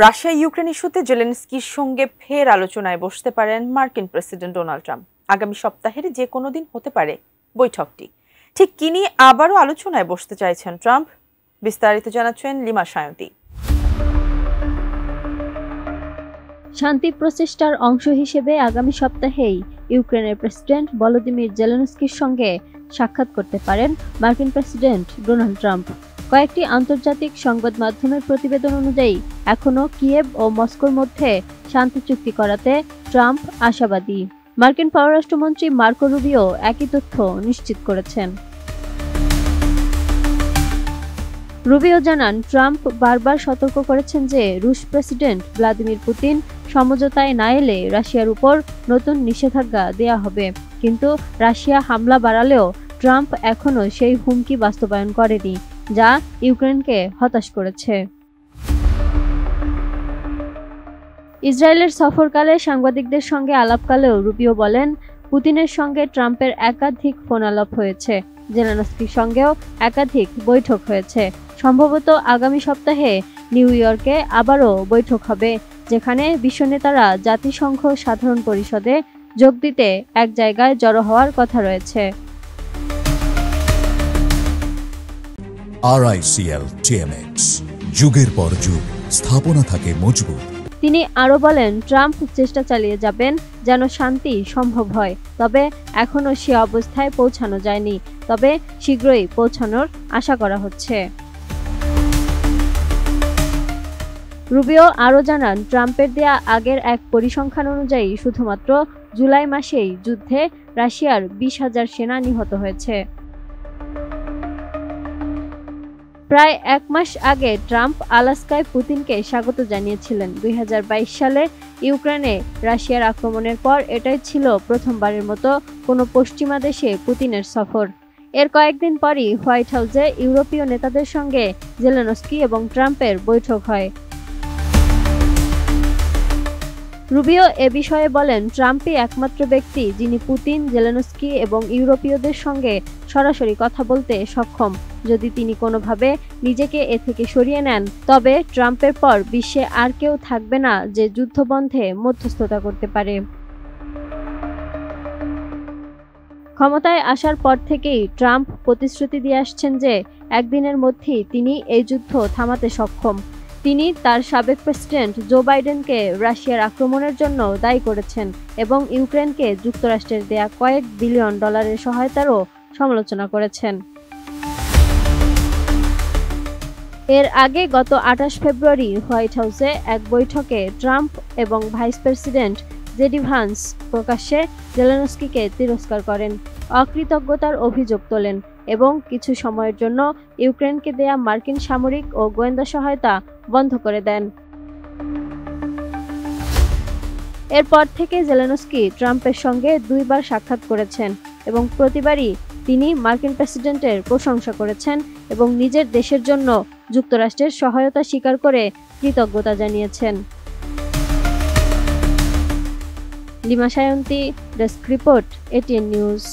Russia Ukraine ইস্যুতে জেলেনস্কির সঙ্গে ফের আলোচনায় বসতে পারেন মার্কিন প্রেসিডেন্ট ডোনাল্ড ট্রাম্প। আগামী সপ্তাহের যে কোনো দিন হতে পারে বৈঠকটি। ঠিক কি নিয়ে আবারও আলোচনায় বসতে চাইছেন ট্রাম্প? বিস্তারিত জানাচ্ছেন লিমা সায়ন্তী। শান্তি প্রচেষ্টার অংশ হিসেবে আগামী সপ্তাহেই ইউক্রেনের প্রেসিডেন্ট ভলোদিমির জেলেনস্কির সঙ্গে সাক্ষাৎ করতে পারেন মার্কিন প্রেসিডেন্ট ডোনাল্ড ট্রাম্প। কয়েকটি আন্তর্জাতিক সংবাদ মাধ্যমের প্রতিবেদন অনুযায়ী এখনও কিয়েভ ও মস্কোর মধ্যে শান্তি চুক্তি করাতে ট্রাম্প আশাবাদী। মার্কিন পররাষ্ট্রমন্ত্রী মার্কো রুবিও একই তথ্য নিশ্চিত করেছেন। রুবিও জানান, ট্রাম্প বারবার সতর্ক করেছেন যে রুশ প্রেসিডেন্ট ভ্লাদিমির পুতিন সমঝোতায় না এলে রাশিয়ার উপর নতুন নিষেধাজ্ঞা দেয়া হবে। কিন্তু রাশিয়া হামলা বাড়ালেও ট্রাম্প এখনও সেই হুমকি বাস্তবায়ন করেনি, যা ইউক্রেনকে হতাশ করেছে। ইসরায়েলের সফরকালে সাংবাদিকদের সঙ্গে আলাপকালেও রুবিও বলেন, পুতিনের সঙ্গে ট্রাম্পের একাধিক ফোন আলাপ হয়েছে, জেলেনস্কির সঙ্গেও একাধিক বৈঠক হয়েছে। সম্ভবত আগামী সপ্তাহে নিউ ইয়র্কে আবারও বৈঠক হবে, যেখানে বিশ্ব নেতারা জাতিসংঘ সাধারণ পরিষদে যোগ দিতে এক জায়গায় জড়ো হওয়ার কথা রয়েছে। RICL TMX, যুগের পর যুগ স্থাপনা থাকে মজবুত। তিনি আরও বলেন, ট্রাম্প চেষ্টা চালিয়ে যাবেন যেন শান্তি সম্ভব হয়, তবে এখনও সে অবস্থায় পৌঁছানো যায়নি, তবে শীঘ্রই পৌঁছানোর আশা করা হচ্ছে। রুবিও আরও জানান, ট্রাম্পের দেয়া আগের এক পরিসংখ্যান অনুযায়ী শুধুমাত্র জুলাই মাসেই যুদ্ধে রাশিয়ার 20,000 সেনা নিহত হয়েছে। প্রায় এক মাস আগে ট্রাম্প আলাস্কায় পুতিনকে স্বাগত জানিয়েছিলেন। 2022 সালে ইউক্রেনে রাশিয়ার আক্রমণের পর এটাই ছিল প্রথমবারের মতো কোনো পশ্চিমা দেশে পুতিনের সফর। এর কয়েকদিন পরই হোয়াইট হাউসে ইউরোপীয় নেতাদের সঙ্গে জেলেনস্কি এবং ট্রাম্পের বৈঠক হয়। রুবিও এ বিষয়ে বলেন, ট্রাম্পই একমাত্র ব্যক্তি যিনি পুতিন, জেলেনস্কি এবং ইউরোপীয়দের সঙ্গে সরাসরি কথা বলতে সক্ষম। যদি তিনি কোনোভাবে নিজেকে এ থেকে সরিয়ে নেন, তবে ট্রাম্পের পর বিশ্বে আর কেউ থাকবে না যে যুদ্ধবন্ধে মধ্যস্থতা করতে পারে। ক্ষমতায় আসার পর থেকেই ট্রাম্প প্রতিশ্রুতি দিয়ে আসছেন যে একদিনের মধ্যেই তিনি এই যুদ্ধ থামাতে সক্ষম। তিনি তার সাবেক প্রেসিডেন্ট জো বাইডেনকে রাশিয়ার আক্রমণের জন্য দায়ী করেছেন এবং ইউক্রেনকে যুক্তরাষ্ট্রের দেয়া কয়েক বিলিয়ন ডলারের সহায়তারও সমালোচনা করেছেন। এর আগে গত 28 ফেব্রুয়ারি হোয়াইট হাউসে এক বৈঠকে ট্রাম্প এবং ভাইস প্রেসিডেন্ট জেডি ভান্স প্রকাশ্যে জেলেনস্কিকে তিরস্কার করেন, অকৃতজ্ঞতার অভিযোগ তোলেন এবং কিছু সময়ের জন্য ইউক্রেনকে দেয়া মার্কিন সামরিক ও গোয়েন্দা সহায়তা বন্ধ করে দেন। এরপর থেকে জেলেনস্কি ট্রাম্পের সঙ্গে 2 বার সাক্ষাৎ করেছেন এবং প্রতিবারই তিনি মার্কিন প্রেসিডেন্টের প্রশংসা করেছেন এবং নিজের দেশের জন্য যুক্তরাষ্ট্রের সহায়তা স্বীকার করে কৃতজ্ঞতা জানিয়েছেন। Lima Sayanti, desk report, ATN news.